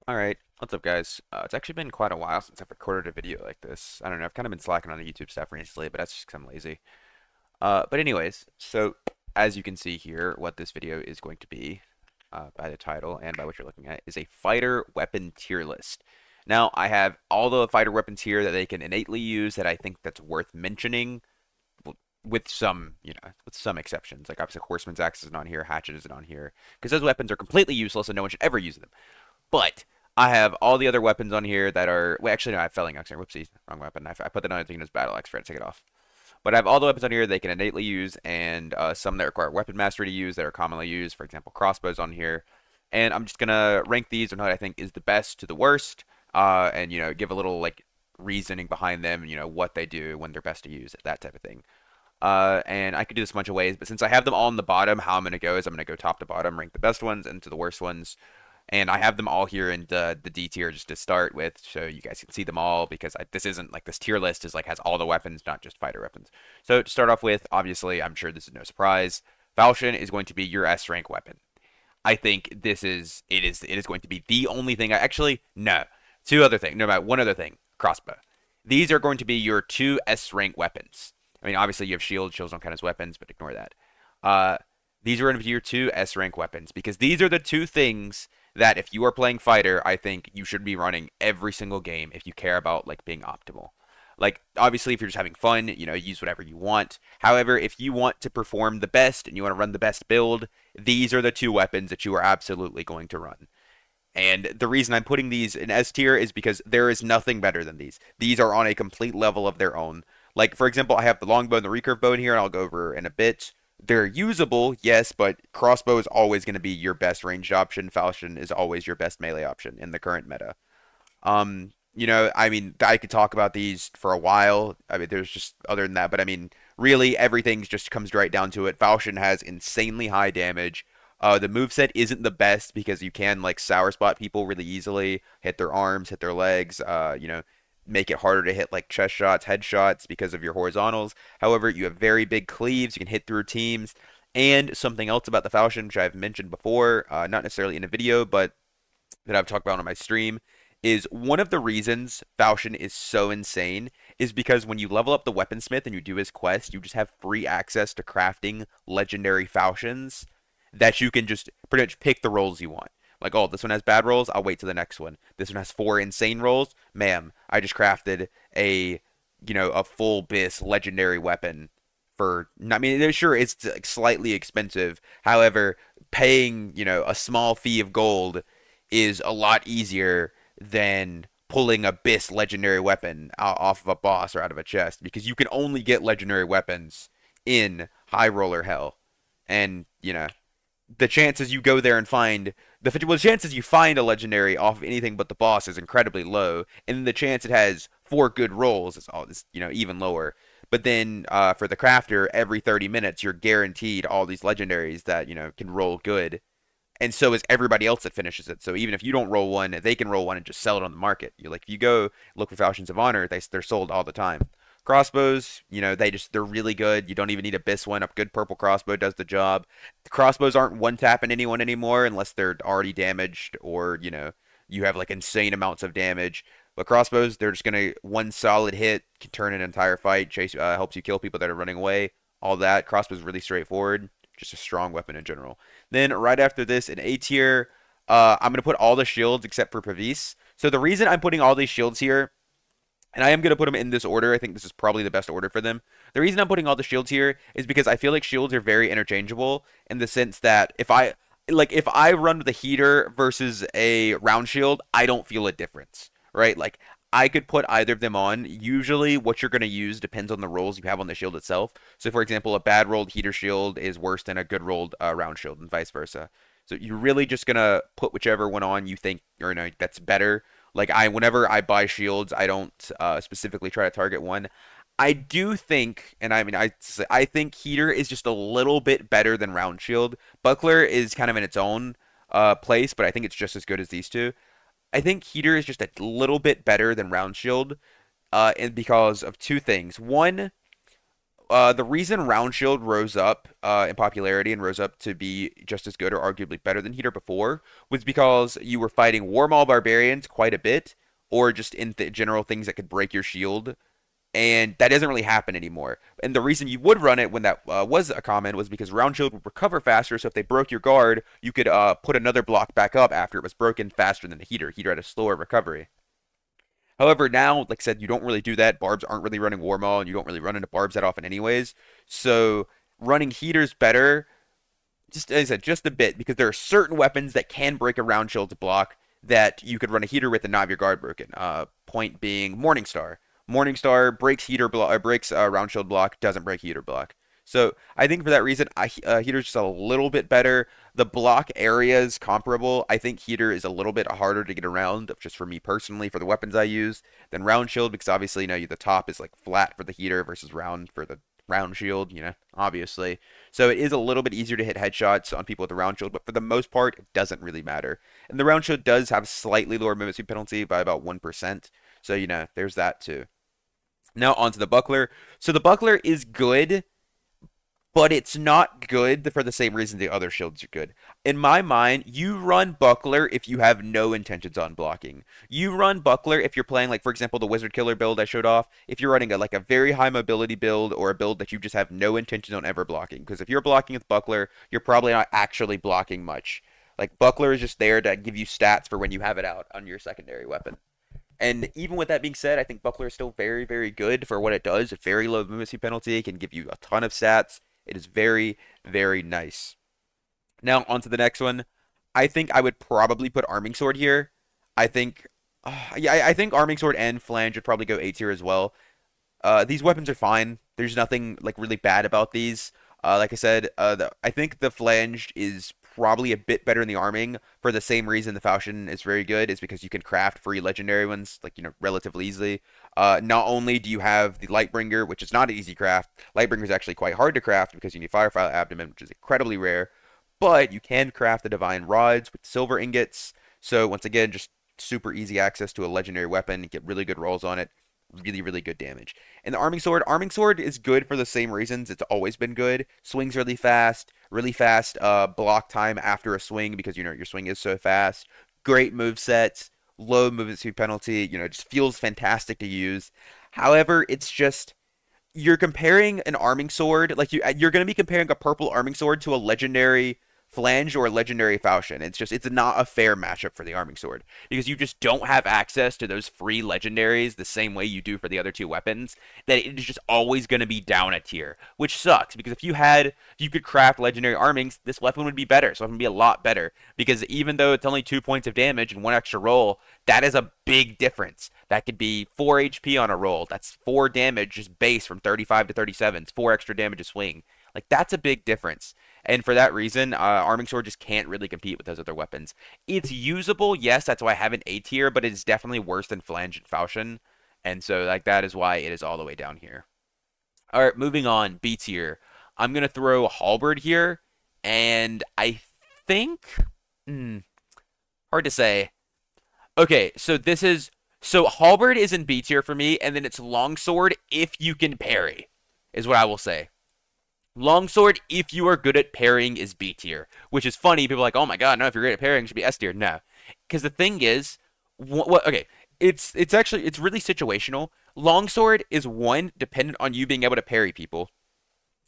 Alright, what's up guys? It's actually been quite a while since I've recorded a video like this. I don't know, I've kind of been slacking on the YouTube stuff recently, but that's just 'cause I'm lazy. But anyways, so as you can see here, what this video is going to be, by the title and by what you're looking at, is a fighter weapon tier list. Now, I have all the fighter weapons here that they can innately use that I think that's worth mentioning, with some, with some exceptions. Like obviously Horseman's Axe isn't on here, Hatchet isn't on here, because those weapons are completely useless and no one should ever use them. But I have all the other weapons on here that are. Wait, actually, no, I have Felling Axe here. Whoopsie, wrong weapon. I put the other thing as Battle Axe for it to take it off. But I have all the weapons on here they can innately use, and some that require weapon mastery to use that are commonly used. For example, crossbows on here. And I'm just gonna rank these on what I think is the best to the worst, and give a little like reasoning behind them. What they do when they're best to use, that type of thing. And I could do this a bunch of ways, but since I have them all on the bottom, how I'm gonna go is I'm gonna go top to bottom, rank the best ones into the worst ones. And I have them all here in the D tier just to start with, so you guys can see them all because this isn't like this tier list is like has all the weapons, not just fighter weapons. So to start off with, obviously, I'm sure this is no surprise. Falchion is going to be your S rank weapon. I think it is going to be the only thing. Actually no, two other things. No, one other thing. Crossbow. These are going to be your two S rank weapons. I mean, obviously you have shields. Shields don't count as weapons, but ignore that. Uh, these are going to be your two S rank weapons because these are the two things that if you are playing fighter, I think you should be running every single game if you care about like being optimal. Like obviously if you're just having fun, use whatever you want. However, if you want to perform the best and you want to run the best build, these are the two weapons that you are absolutely going to run. And the reason I'm putting these in S tier is because there is nothing better than these. These are on a complete level of their own. Like, for example, I have the longbow and the recurve bow in here, and I'll go over in a bit. They're usable, yes, but crossbow is always going to be your best ranged option. Falchion is always your best melee option in the current meta. I mean, I could talk about these for a while. I mean, there's just other than that, but I mean, really, everything just comes right down to it. Falchion has insanely high damage. The moveset isn't the best because you can like sour spot people really easily, hit their arms, hit their legs, make it harder to hit like chest shots, head shots because of your horizontals. However, you have very big cleaves, you can hit through teams. And something else about the Falchion, which I've mentioned before, not necessarily in a video, but that I've talked about on my stream, is one of the reasons Falchion is so insane is because when you level up the weaponsmith and you do his quest, you just have free access to crafting legendary Falchions that you can just pretty much pick the rolls you want. Like, oh, this one has bad rolls, I'll wait till the next one. This one has 4 insane rolls, ma'am, I just crafted a full bis legendary weapon for, I mean, sure, it's like slightly expensive. However, paying, a small fee of gold is a lot easier than pulling a bis legendary weapon off of a boss or out of a chest because you can only get legendary weapons in high roller hell. And, the chances you go there and find the chances you find a legendary off of anything but the boss is incredibly low, and the chance it has 4 good rolls is even lower. But then for the crafter, every 30 minutes you're guaranteed all these legendaries that can roll good, and so is everybody else that finishes it. So even if you don't roll one, they can roll one and just sell it on the market. You like if you go look for Falchions of Honor, they're sold all the time. Crossbows, they're really good. You don't even need a bis one. A good purple crossbow does the job. The crossbows aren't one tapping anyone anymore unless they're already damaged or you have like insane amounts of damage. But crossbows, they're just gonna one solid hit can turn an entire fight. Chase helps you kill people that are running away. All that crossbows really straightforward. Just a strong weapon in general. Then right after this, in A tier, I'm gonna put all the shields except for Pavis. So the reason I'm putting all these shields here, and I am going to put them in this order. I think this is probably the best order for them. The reason I'm putting all the shields here is because I feel like shields are very interchangeable in the sense that if I run with a heater versus a round shield, I don't feel a difference, right? Like I could put either of them on. Usually what you're going to use depends on the rolls you have on the shield itself. So for example, a bad rolled heater shield is worse than a good rolled round shield and vice versa. So you're really just going to put whichever one on you think or no, that's better. Like whenever I buy shields, I don't specifically try to target one. I do think, and I mean, I think heater is just a little bit better than round shield. Buckler is kind of in its own place, but I think it's just as good as these two. I think heater is just a little bit better than round shield, and because of two things. One, the reason Round Shield rose up in popularity and rose up to be just as good or arguably better than Heater before was because you were fighting Warmaul Barbarians quite a bit, or just in th general things that could break your shield, and that doesn't really happen anymore. And the reason you would run it when that was a common was because Round Shield would recover faster, so if they broke your guard, you could put another block back up after it was broken faster than the Heater. Heater had a slower recovery. However, now, like I said, you don't really do that. Barbs aren't really running Warmaul, and you don't really run into Barbs that often anyways. So running Heaters better, just as I said, just a bit, because there are certain weapons that can break a Round Shield to block that you could run a Heater with and not have your guard broken. Point being Morningstar. Morningstar breaks breaks Round Shield block, doesn't break Heater block. So I think for that reason, Heater's just a little bit better. The block area is comparable. I think Heater is a little bit harder to get around, just for me personally, for the weapons I use, than Round Shield, because obviously, the top is like flat for the Heater versus round for the Round Shield, obviously. So it is a little bit easier to hit headshots on people with the Round Shield, but for the most part, it doesn't really matter. And the Round Shield does have slightly lower movement speed penalty by about 1%. So, there's that too. Now onto the Buckler. So the Buckler is good, but it's not good for the same reason the other shields are good. In my mind, you run Buckler if you have no intentions on blocking. You run Buckler if you're playing, like, for example, the Wizard Killer build I showed off. If you're running like a very high mobility build or a build that you just have no intention on ever blocking. Because if you're blocking with Buckler, you're probably not actually blocking much. Like, Buckler is just there to give you stats for when you have it out on your secondary weapon. And even with that being said, I think Buckler is still very, very good for what it does. A very low movement speed penalty, it can give you a ton of stats. It is very, very nice. Now, on to the next one. I think I would probably put Arming Sword here. I think, yeah, I think Arming Sword and Flange would probably go A tier as well. These weapons are fine. There's nothing like really bad about these. Like I said, I think the Flange is probably a bit better in the arming for the same reason the Falchion is very good, is because you can craft free legendary ones, like, relatively easily. Not only do you have the Lightbringer, which is not an easy craft. Lightbringer is actually quite hard to craft because you need Firefile Abdomen, which is incredibly rare. But you can craft the Divine Rods with silver ingots. So once again, just super easy access to a legendary weapon. Get really good rolls on it. Really, really good damage. And the Arming Sword is good for the same reasons it's always been good. Swings really fast block time after a swing because, your swing is so fast. Great move sets, low movement speed penalty, it just feels fantastic to use. However, it's just, you're comparing an Arming Sword, like you're going to be comparing a purple Arming Sword to a legendary Flange or a legendary Falchion. It's not a fair matchup for the Arming Sword because you just don't have access to those free legendaries the same way you do for the other two weapons. That it is just always going to be down a tier, which sucks because if you could craft legendary armings, this weapon would be better. So it would be a lot better because even though it's only 2 points of damage and 1 extra roll, that is a big difference. That could be 4 HP on a roll. That's 4 damage just base from 35 to 37. It's 4 extra damage a swing. Like, that's a big difference. And for that reason, Arming Sword just can't really compete with those other weapons. It's usable, yes, that's why I have an A tier, but it's definitely worse than Flange and Falchion. And so, like, that is why it is all the way down here. Alright, moving on, B tier. I'm going to throw Halberd here, and I think... hard to say. Okay, so Halberd is in B tier for me, and then it's Longsword if you can parry, is what I will say. Longsword, if you are good at parrying, is B tier, which is funny. People are like, oh my god, no, if you're great at parrying, it should be S tier. No, because the thing is, okay, it's really situational. Longsword is 1, dependent on you being able to parry people,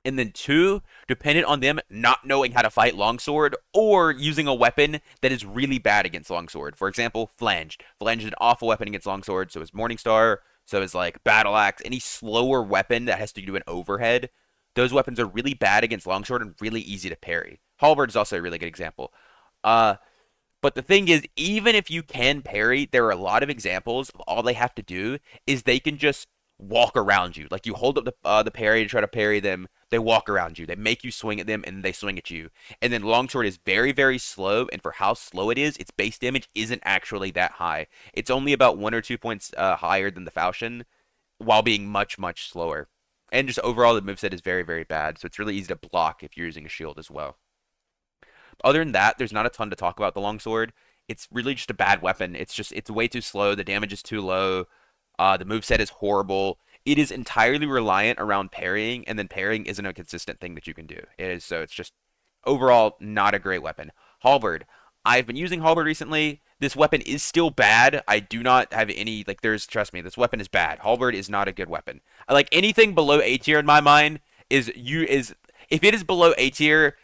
and then 2, dependent on them not knowing how to fight Longsword or using a weapon that is really bad against Longsword. For example, Flange. Flange is an awful weapon against Longsword, so is Morningstar, so is like Battle Axe, any slower weapon that has to do an overhead. Those weapons are really bad against Longsword and really easy to parry. Halberd is also a really good example. But the thing is, even if you can parry, there are a lot of examples of all they have to do is they can just walk around you. Like, you hold up the parry to try to parry them, they walk around you. They make you swing at them, and they swing at you. And then Longsword is very, very slow, and for how slow it is, its base damage isn't actually that high. It's only about 1 or 2 points higher than the Falchion, while being much, much slower. And just overall, the moveset is very, very bad, so it's really easy to block if you're using a shield as well. Other than that, there's not a ton to talk about the Longsword. It's really just a bad weapon. It's way too slow. The damage is too low. The moveset is horrible. it is entirely reliant around parrying, and then parrying isn't a consistent thing that you can do. It is so it's just overall not a great weapon. Halberd. I've been using Halberd recently. This weapon is still bad. I do not have any like trust me, this weapon is bad. Halberd is not a good weapon. Like anything below A tier in my mind is if it is below A tier,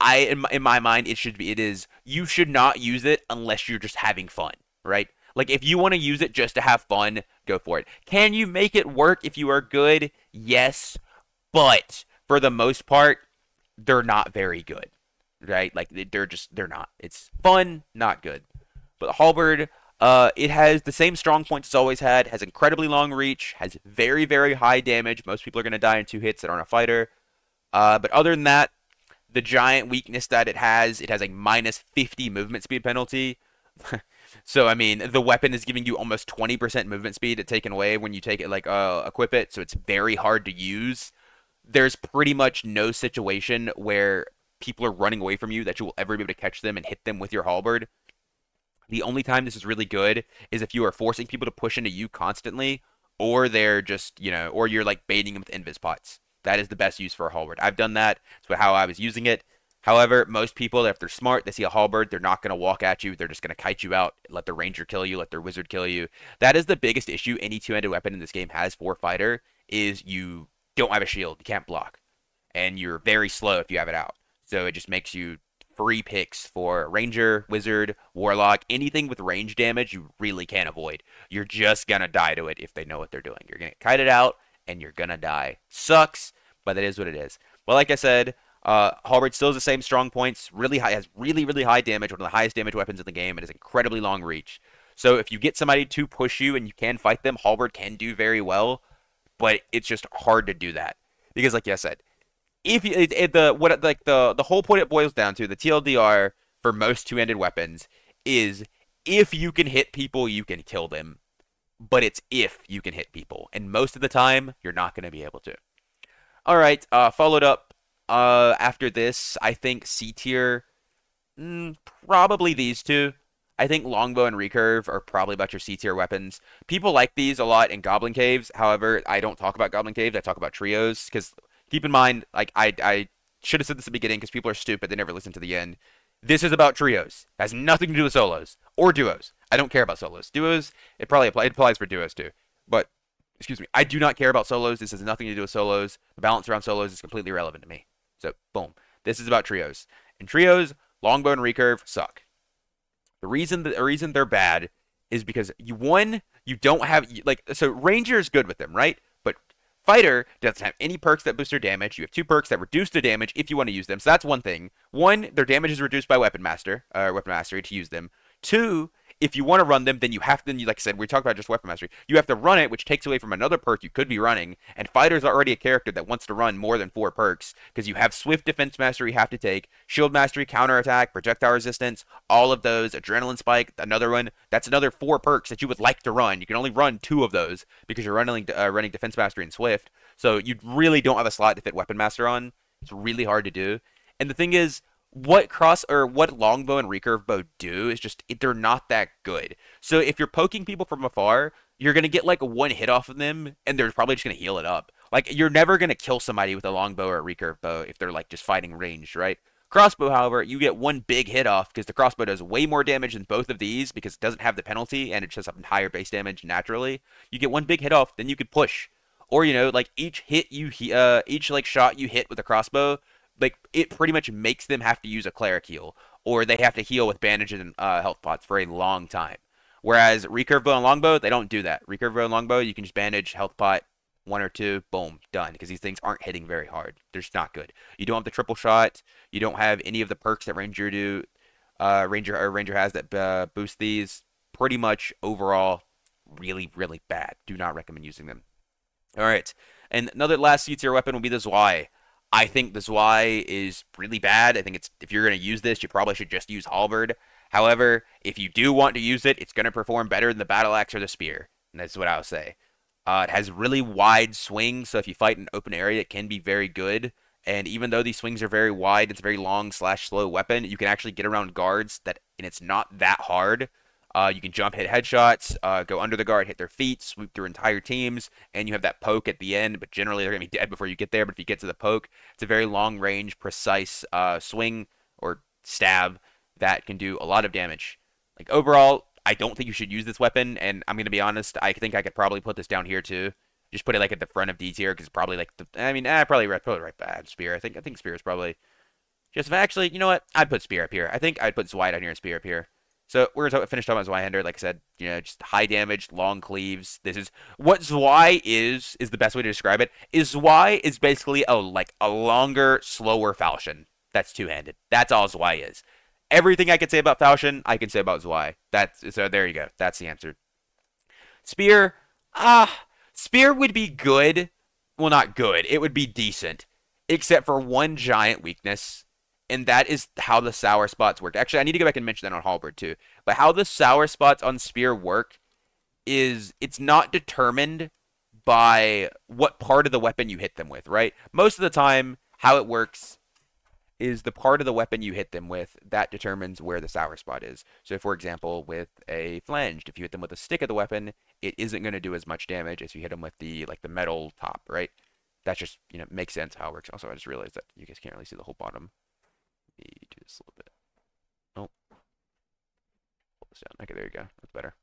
in my mind you should not use it unless you're just having fun, right? Like if you want to use it just to have fun, go for it. Can you make it work if you are good? Yes, but for the most part, they're not very good, right? Like they're not. It's fun, not good. But the halberd, it has the same strong points it's always had. Has incredibly long reach. Has very very high damage. Most people are gonna die in 2 hits that aren't a fighter. But other than that, the giant weakness that it has a minus 50 movement speed penalty. So I mean, the weapon is giving you almost 20% movement speed to taken away when you take it like equip it. So it's very hard to use. There's pretty much no situation where people are running away from you that you will ever be able to catch them and hit them with your halberd. The only time this is really good is if you are forcing people to push into you constantly, or they're just, or you're like baiting them with invis pots. That is the best use for a halberd. I've done that. That's how I was using it. However, most people, if they're smart, they see a halberd, they're not going to walk at you. They're just going to kite you out, let the ranger kill you, let their wizard kill you. That is the biggest issue any two-handed weapon in this game has for fighter, is you don't have a shield. You can't block. And you're very slow if you have it out. So it just makes you free picks for ranger, wizard, warlock, anything with range damage you really can't avoid. You're just going to die to it if they know what they're doing. You're going to kite it out, and you're going to die. Sucks, but it is what it is. But like I said, halberd still has the same strong points, really high, has really, really high damage, one of the highest damage weapons in the game, and has incredibly long reach. So if you get somebody to push you and you can fight them, halberd can do very well, but it's just hard to do that. Because like I said, if you, the whole point it boils down to, the TLDR for most two-handed weapons is if you can hit people, you can kill them. But it's if you can hit people. And most of the time, you're not going to be able to. Alright, followed up after this, I think C tier, probably these two. I think longbow and recurve are probably about your C tier weapons. People like these a lot in goblin caves. However, I don't talk about goblin caves. I talk about trios. Because keep in mind, like I should have said this at the beginning because people are stupid. They never listen to the end. This is about trios. It has nothing to do with solos or duos. I don't care about solos. Duos, it applies for duos too. But excuse me, I do not care about solos. This has nothing to do with solos. The balance around solos is completely irrelevant to me. So, boom. This is about trios. And trios, longbow and recurve suck. The reason they're bad is because you don't have so ranger is good with them, right? But fighter doesn't have any perks that boost their damage. You have 2 perks that reduce the damage if you want to use them. So that's one thing. 1, their damage is reduced by weapon mastery to use them. 2, if you want to run them, then like I said, we talked about just weapon mastery. You have to run it, which takes away from another perk you could be running. And fighter's already a character that wants to run more than 4 perks because you have swift defense mastery you have to take, shield mastery, counterattack, projectile resistance, all of those, adrenaline spike, another one. That's another 4 perks that you would like to run. You can only run 2 of those because you're running defense mastery and swift. So you really don't have a slot to fit weapon master on. It's really hard to do. And the thing is, what longbow and recurve bow do is just they're not that good. So if you're poking people from afar, you're gonna get like 1 hit off of them, and they're probably just gonna heal it up. Like you're never gonna kill somebody with a longbow or a recurve bow if they're like just fighting ranged, right? Crossbow, however, you get 1 big hit off because the crossbow does way more damage than both of these because it doesn't have the penalty and it just has higher base damage naturally. You get 1 big hit off, then you could push, or like each shot you hit with a crossbow, like it pretty much makes them have to use a cleric heal, or they have to heal with bandages and health pots for a long time. Whereas recurve bow and longbow, they don't do that. Recurve bow and longbow, you can just bandage, health pot, 1 or 2, boom, done. Because these things aren't hitting very hard. They're just not good. You don't have the triple shot. You don't have any of the perks that Ranger has that boost these. Pretty much overall, really, really bad. Do not recommend using them. All right, and another last C tier weapon will be the Zwei. I think the Zwei is really bad. I think if you're going to use this, you probably should just use halberd. However, if you do want to use it, it's going to perform better than the battle axe or the spear. And that's what I'll say. It has really wide swings, so if you fight in an open area, it can be very good. And even though these swings are very wide, it's a very long/slow weapon. You can actually get around guards and it's not that hard. You can jump, hit headshots, go under the guard, hit their feet, swoop through entire teams, and you have that poke at the end. But generally, they're gonna be dead before you get there. But if you get to the poke, it's a very long range, precise swing or stab that can do a lot of damage. Like overall, I don't think you should use this weapon, and I'm gonna be honest. I think I could probably put this down here too. Just put it like at the front of D tier because probably like the. I mean, probably right bad spear. I think spear is probably just actually. You know what? I'd put spear up here. I think I'd put Zwei down here and spear up here. So we're gonna finish talking about Zweihander. Like I said, just high damage, long cleaves. This is what Zwei is the best way to describe it. Is Zwei is basically a longer, slower Falchion that's two-handed. That's all Zwei is. Everything I could say about Falchion, I can say about Zwei. So there you go. That's the answer. Spear, Spear would be good. Well, not good. It would be decent, except for one giant weakness, and that is how the sour spots work. Actually, I need to go back and mention that on Halberd too. But how the sour spots on Spear work is it's not determined by what part of the weapon you hit them with, right? Most of the time, how it works is the part of the weapon you hit them with that determines where the sour spot is. So, for example, with a flanged, if you hit them with a stick of the weapon, it isn't going to do as much damage as you hit them with the metal top, right? That just makes sense how it works. Also, I just realized that you guys can't really see the whole bottom. Let me do this a little bit. Oh, pull this down. Okay, there you go. That's better.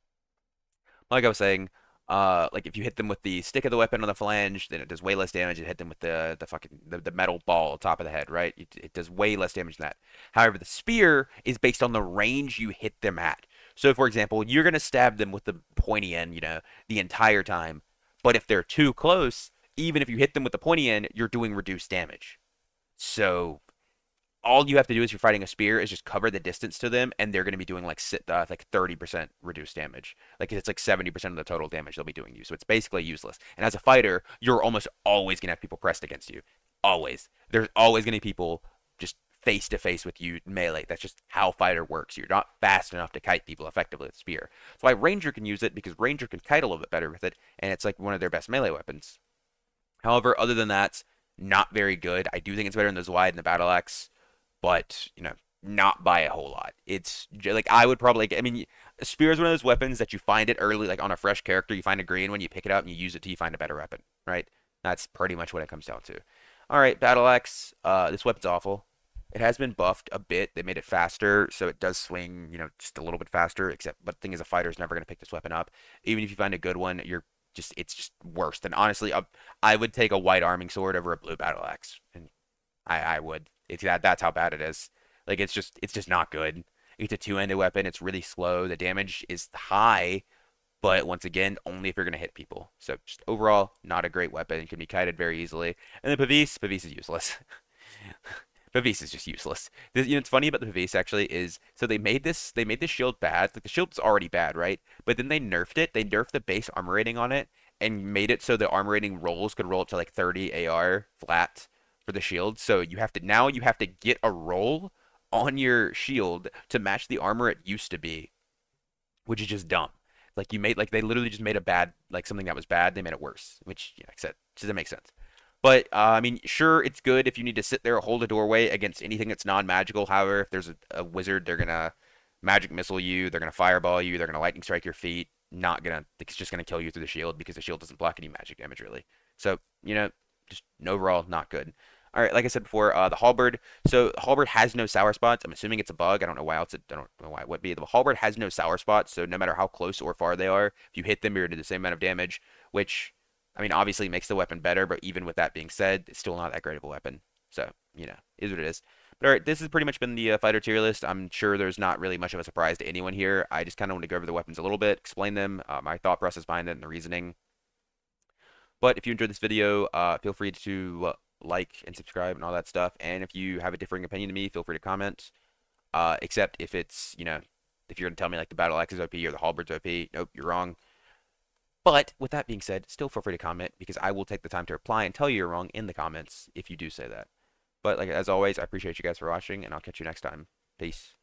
Like I was saying, like if you hit them with the stick of the weapon on the flange, then it does way less damage. You hit them with the metal ball top of the head, right? It does way less damage than that. However, the spear is based on the range you hit them at. So, for example, you're gonna stab them with the pointy end, the entire time. But if they're too close, even if you hit them with the pointy end, you're doing reduced damage. So all you have to do if you're fighting a spear is just cover the distance to them, and they're going to be doing like 30% reduced damage. Like it's like 70% of the total damage they'll be doing you. So it's basically useless. And as a fighter, you're almost always going to have people pressed against you. Always. There's always going to be people just face to face with you melee. That's just how fighter works. You're not fast enough to kite people effectively with spear. That's why Ranger can use it, because Ranger can kite a little bit better with it, and it's like one of their best melee weapons. However, other than that, not very good. I do think it's better than the Zwei and the Battle Axe, but not by a whole lot. It's like I would probably. I mean, a spear is one of those weapons that you find it early, like on a fresh character. You find a green one, you pick it up and you use it till you find a better weapon, right? That's pretty much what it comes down to. All right, Battle Axe. This weapon's awful. It has been buffed a bit. They made it faster, so it does swing, just a little bit faster. But the thing is, a fighter's never going to pick this weapon up. Even if you find a good one, it's just worse. And honestly, I would take a white arming sword over a blue battle axe, and I would. That's how bad it is. Like it's just not good. It's a two-handed weapon. It's really slow. The damage is high, but once again, only if you're gonna hit people. So just overall, not a great weapon. It can be kited very easily. And the Pavis is useless. Pavis is just useless. It's funny about the Pavis actually is so they made this shield bad. Like the shield's already bad, right? But then they nerfed it. They nerfed the base armor rating on it and made it so the armor rating rolls could roll up to like 30 AR flat for the shield. So you have to get a roll on your shield to match the armor it used to be, which is just dumb. Like they literally just made a bad something that was bad. They made it worse, which like I said, doesn't make sense. But, I mean, sure, it's good if you need to sit there, hold a doorway against anything that's non-magical. However, if there's a wizard, they're going to magic missile you, they're going to fireball you, they're going to lightning strike your feet. It's just going to kill you through the shield because the shield doesn't block any magic damage, really. So, just overall, not good. All right, like I said before, the halberd. So, halberd has no sour spots. I'm assuming it's a bug. I don't know why else. I don't know why it would be. The halberd has no sour spots, so no matter how close or far they are, if you hit them, you're going to do the same amount of damage, which I mean, obviously it makes the weapon better, but even with that being said, it's still not that great of a weapon. So, is what it is. But all right, this has pretty much been the fighter tier list. I'm sure there's not really much of a surprise to anyone here. I just kind of want to go over the weapons a little bit, explain them, my thought process behind it, and the reasoning. But if you enjoyed this video, feel free to like and subscribe and all that stuff. And if you have a differing opinion to me, feel free to comment. Except if it's, if you're going to tell me like the battle axe is OP or the halberd's OP, nope, you're wrong. But with that being said, still feel free to comment because I will take the time to reply and tell you you're wrong in the comments if you do say that. But as always, I appreciate you guys for watching, and I'll catch you next time. Peace.